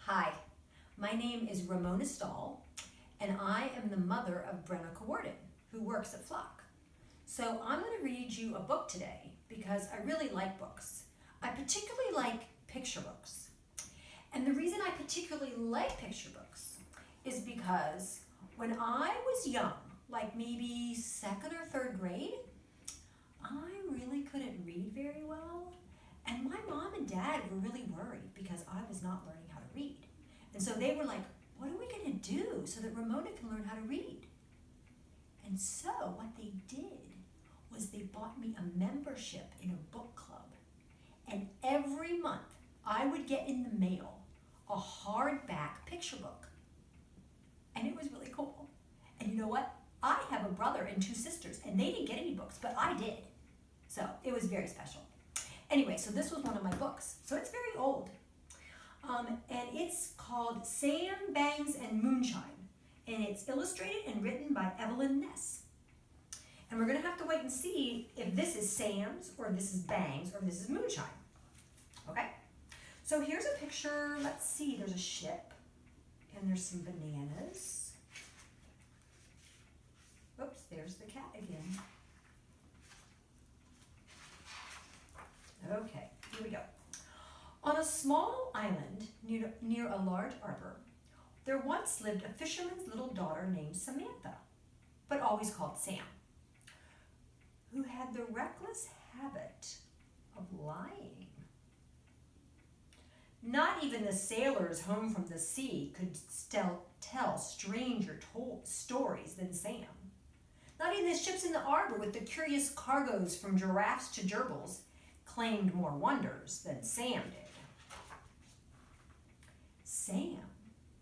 Hi, my name is Ramona Stahl, and I am the mother of Brenna Cowarden, who works at Flock. So I'm going to read you a book today because I really like books. I particularly like picture books. And the reason I particularly like picture books is because when I was young, like maybe second or third grade, I really couldn't read very well. And my mom and dad were really worried because I was not learning how to read. And so they were like, what are we going to do so that Ramona can learn how to read? And so what they did was they bought me a membership in a book club. And every month I would get in the mail a hardback picture book. And it was really cool. And you know what? I have a brother and two sisters, and they didn't get any books, but I did. So it was very special. Anyway, so this was one of my books. So it's very old. And it's called Sam, Bangs, and Moonshine. And it's illustrated and written by Evaline Ness. And we're going to have to wait and see if this is Sam's, or this is Bangs, or this is Moonshine. Okay? So here's a picture. Let's see. There's a ship. And there's some bananas. Oops, there's the cat again. Okay, here we go. On a small island near a large arbor, there once lived a fisherman's little daughter named Samantha, but always called Sam, who had the reckless habit of lying. Not even the sailors home from the sea could tell stranger stories than Sam. Not even the ships in the arbor with the curious cargoes from giraffes to gerbils claimed more wonders than Sam did. Sam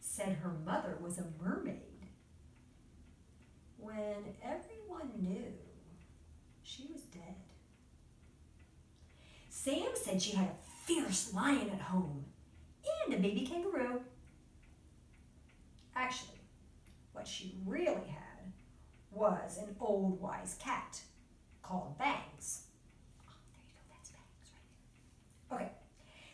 said her mother was a mermaid when everyone knew she was dead. Sam said she had a fierce lion at home and a baby kangaroo. Actually, what she really had was an old wise cat called Bangs. Okay,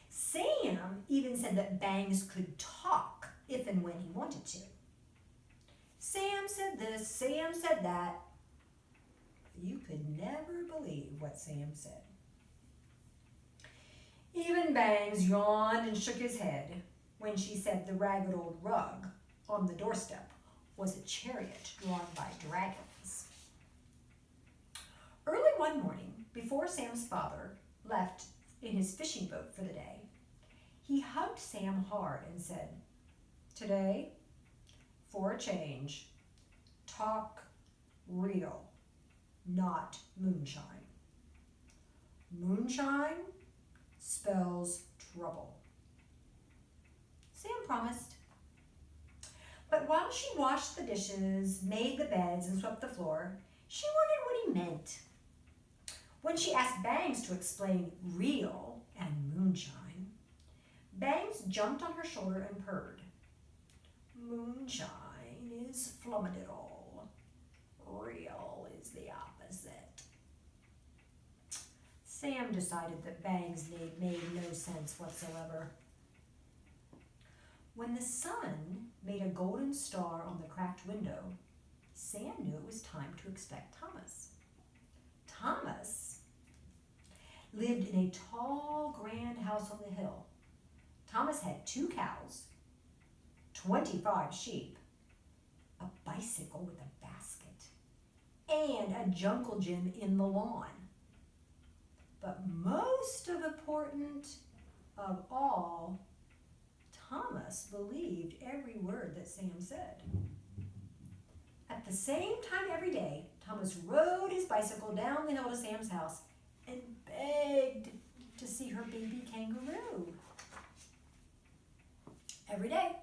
Sam even said that Bangs could talk if and when he wanted to. Sam said this, Sam said that. You could never believe what Sam said. Even Bangs yawned and shook his head when she said the ragged old rug on the doorstep was a chariot drawn by dragons. Early one morning, before Sam's father left in his fishing boat for the day, he hugged Sam hard and said, "Today, for a change, talk real, not moonshine. Moonshine spells trouble." Sam promised. But while she washed the dishes, made the beds, and swept the floor, she wondered what he meant. When she asked Bangs to explain real and moonshine, Bangs jumped on her shoulder and purred. Moonshine is flumadiddle. Real is the opposite. Sam decided that Bangs made no sense whatsoever. When the sun made a golden star on the cracked window, Sam knew it was time to expect Thomas. Thomas lived in a tall, grand house on the hill. Thomas had 2 cows, 25 sheep, a bicycle with a basket, and a jungle gym in the lawn. But most important of all, Thomas believed every word that Sam said. At the same time every day, Thomas rode his bicycle down the hill to Sam's house and begged to see her baby kangaroo. Every day,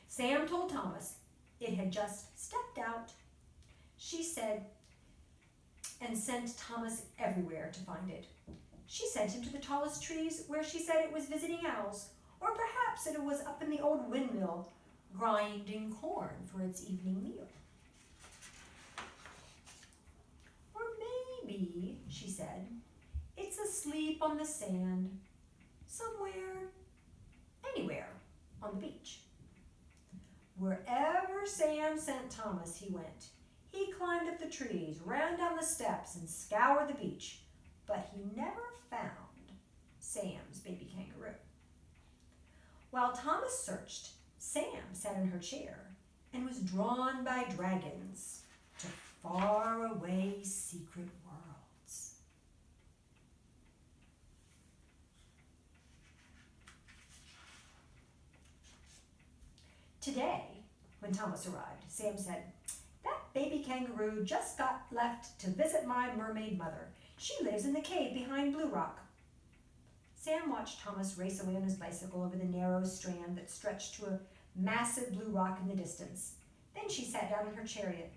Sam told Thomas it had just stepped out. She said, and sent Thomas everywhere to find it. She sent him to the tallest trees where she said it was visiting owls, or perhaps it was up in the old windmill grinding corn for its evening meal. Or maybe, she said, it's asleep on the sand, somewhere, anywhere on the Wherever Sam sent Thomas, he went. He climbed up the trees, ran down the steps, and scoured the beach, but he never found Sam's baby kangaroo. While Thomas searched, Sam sat in her chair and was drawn by dragons to faraway secret worlds. Today, when Thomas arrived, Sam said, "That baby kangaroo just got left to visit my mermaid mother. She lives in the cave behind Blue Rock." Sam watched Thomas race away on his bicycle over the narrow strand that stretched to a massive blue rock in the distance. Then she sat down in her chariot.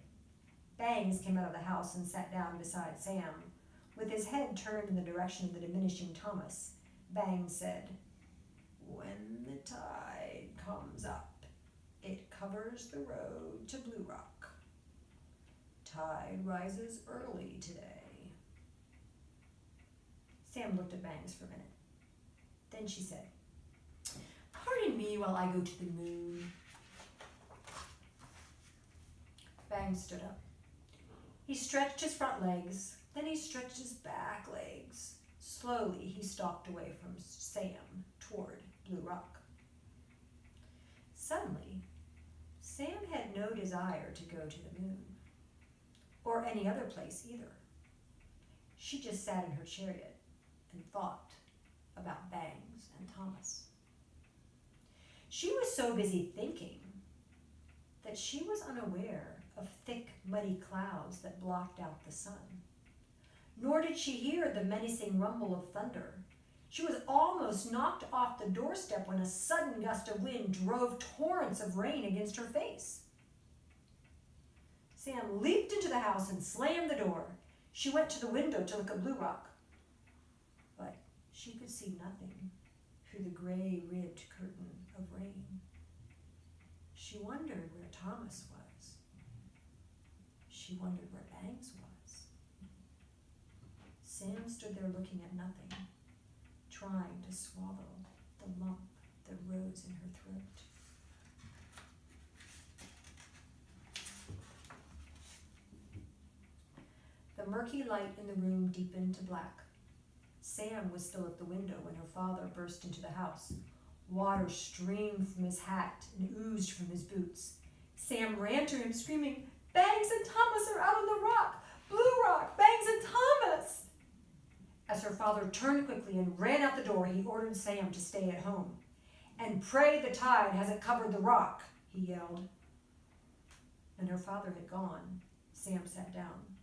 Bangs came out of the house and sat down beside Sam. With his head turned in the direction of the diminishing Thomas, Bangs said, "When the tide comes up, it covers the road to Blue Rock. Tide rises early today." Sam looked at Bangs for a minute. Then she said, "Pardon me while I go to the moon." Bangs stood up. He stretched his front legs, then he stretched his back legs. Slowly, he stalked away from Sam toward Blue Rock. Suddenly, Sam had no desire to go to the moon, or any other place either. She just sat in her chariot and thought about Bangs and Thomas. She was so busy thinking that she was unaware of thick, muddy clouds that blocked out the sun. Nor did she hear the menacing rumble of thunder. She was almost knocked off the doorstep when a sudden gust of wind drove torrents of rain against her face. Sam leaped into the house and slammed the door. She went to the window to look at Blue Rock, but she could see nothing through the gray-ribbed curtain of rain. She wondered where Thomas was. She wondered where Bangs was. Sam stood there looking at nothing, trying to swallow the lump that rose in her throat. The murky light in the room deepened to black. Sam was still at the window when her father burst into the house. Water streamed from his hat and oozed from his boots. Sam ran to him, screaming, "Bangs and Thomas are out on the rock! Blue Rock! Bangs and Thomas!" As her father turned quickly and ran out the door, he ordered Sam to stay at home. "And pray the tide hasn't covered the rock," he yelled. When her father had gone, Sam sat down.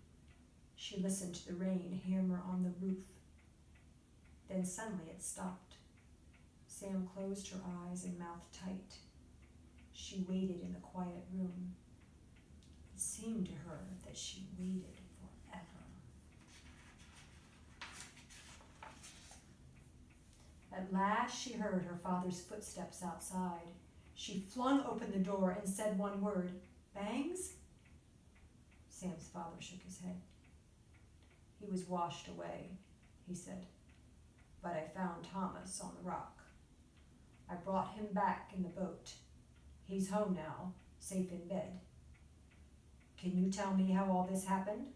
She listened to the rain hammer on the roof. Then suddenly it stopped. Sam closed her eyes and mouth tight. She waited in the quiet room. It seemed to her that she waited forever. At last she heard her father's footsteps outside. She flung open the door and said one word, "Bangs?" Sam's father shook his head. "He was washed away," he said. "But I found Thomas on the rock. I brought him back in the boat. He's home now, safe in bed. Can you tell me how all this happened?"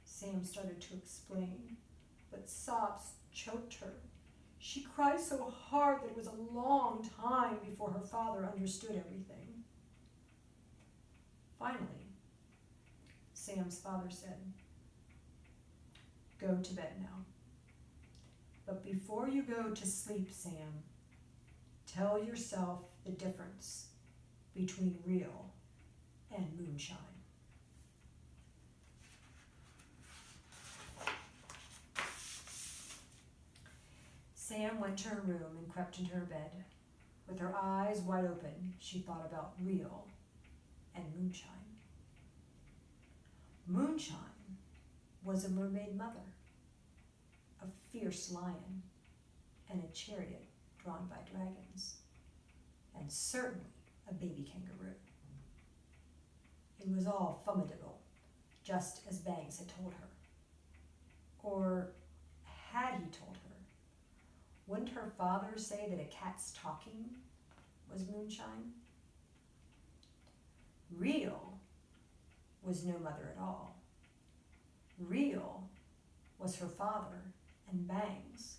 Sam started to explain, but sobs choked her. She cried so hard that it was a long time before her father understood everything. Finally, Sam's father said, "Go to bed now. But before you go to sleep, Sam, tell yourself the difference between real and moonshine." Sam went to her room and crept into her bed. With her eyes wide open, she thought about real and moonshine. Moonshine was a mermaid mother, a fierce lion, and a chariot drawn by dragons, and certainly a baby kangaroo. It was all formidable, just as Bangs had told her. Or had he told her? Wouldn't her father say that a cat's talking was Moonshine. Real was no mother at all. Real was her father and Bangs.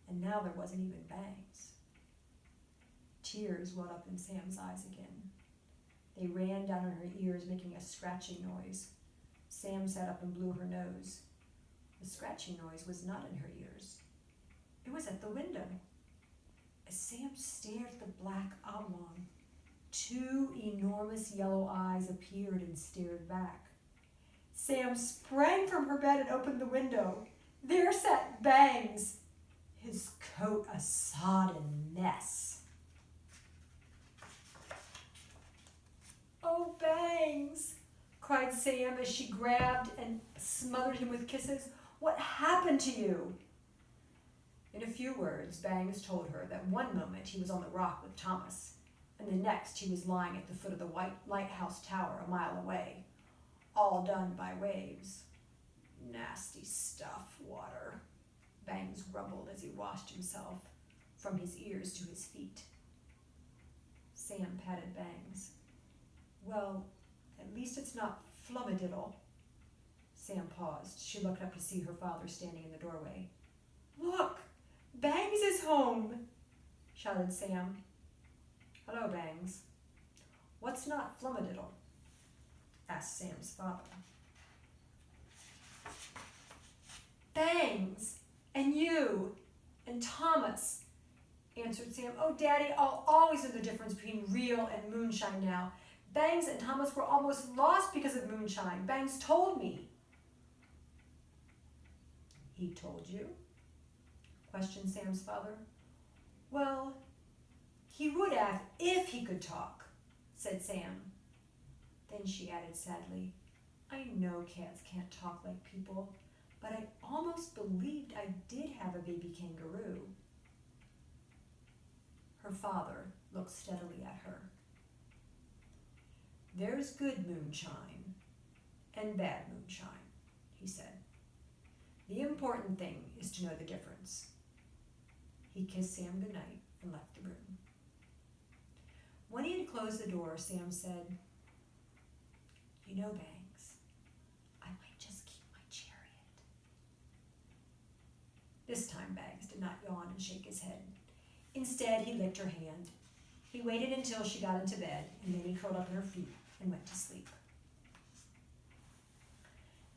And now there wasn't even Bangs. Tears welled up in Sam's eyes again. They ran down in her ears, making a scratching noise. Sam sat up and blew her nose. The scratching noise was not in her ears. It was at the window. As Sam stared at the black oblong, two enormous yellow eyes appeared and stared back. Sam sprang from her bed and opened the window. There sat Bangs, his coat a sodden mess. "Oh, Bangs," cried Sam as she grabbed and smothered him with kisses. "What happened to you?" In a few words, Bangs told her that one moment he was on the rock with Thomas, and the next he was lying at the foot of the white lighthouse tower a mile away, all done by waves. "Nasty stuff, water," Bangs grumbled as he washed himself from his ears to his feet. Sam patted Bangs. "Well, at least it's not flummadiddle." Sam paused. She looked up to see her father standing in the doorway. "Look, Bangs is home," shouted Sam. "Hello, Bangs. What's not flummadiddle?" asked Sam's father. "Bangs, and you, and Thomas," answered Sam. "Oh, Daddy, I'll always know the difference between real and Moonshine now. Bangs and Thomas were almost lost because of Moonshine. Bangs told me." "He told you?" questioned Sam's father. "Well, he would have if he could talk," said Sam. Then she added sadly, "I know cats can't talk like people, but I almost believed I did have a baby kangaroo." Her father looked steadily at her. "There's good moonshine and bad moonshine," he said. "The important thing is to know the difference." He kissed Sam goodnight and left the room. When he had closed the door, Sam said, "You know, Bangs, I might just keep my chariot." This time Bangs did not yawn and shake his head. Instead, he licked her hand. He waited until she got into bed, and then he curled up at her feet and went to sleep.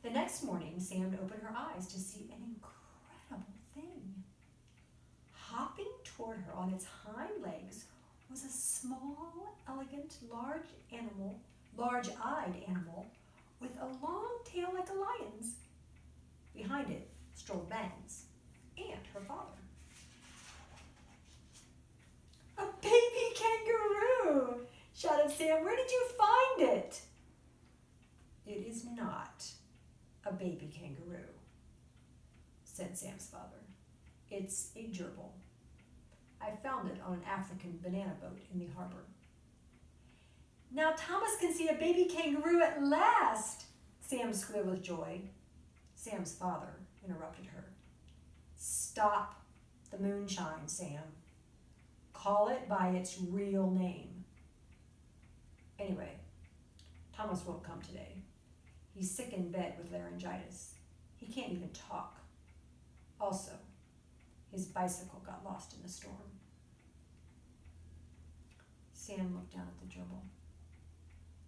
The next morning, Sam opened her eyes to see an incredible thing. Hopping toward her on its hind legs was a small, elegant, large-eyed animal with a long tail like a lion's. Behind it strolled Bangs and her father. "A baby kangaroo!" shouted Sam. "Where did you find it?" "It is not a baby kangaroo," said Sam's father. "It's a gerbil. I found it on an African banana boat in the harbor." "Now Thomas can see a baby kangaroo at last!" Sam squealed with joy. Sam's father interrupted her. "Stop the moonshine, Sam. Call it by its real name. Anyway, Thomas won't come today. He's sick in bed with laryngitis. He can't even talk. Also, his bicycle got lost in the storm." Sam looked down at the gerbil.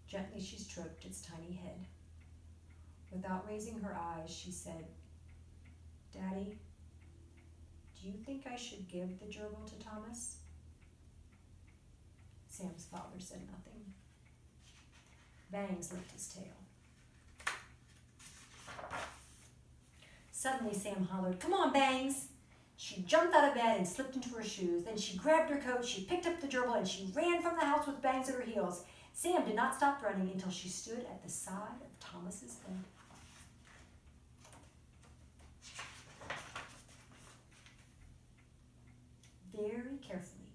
Gently she stroked its tiny head. Without raising her eyes, she said, "Daddy, do you think I should give the gerbil to Thomas?" Sam's father said nothing. Bangs licked his tail. Suddenly Sam hollered, "Come on, Bangs!" She jumped out of bed and slipped into her shoes. Then she grabbed her coat, she picked up the gerbil, and she ran from the house with Bangs at her heels. Sam did not stop running until she stood at the side of Thomas's bed. Very carefully,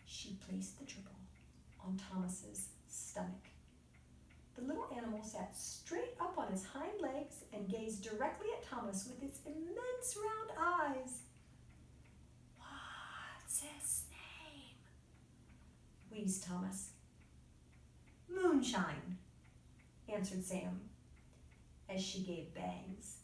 she placed the gerbil on Thomas's stomach. The little animal sat straight up on its hind legs and gazed directly at Thomas with its immense round eyes. "What's his name?" please, Thomas. Moonshine, answered Sam, as she gave bangs.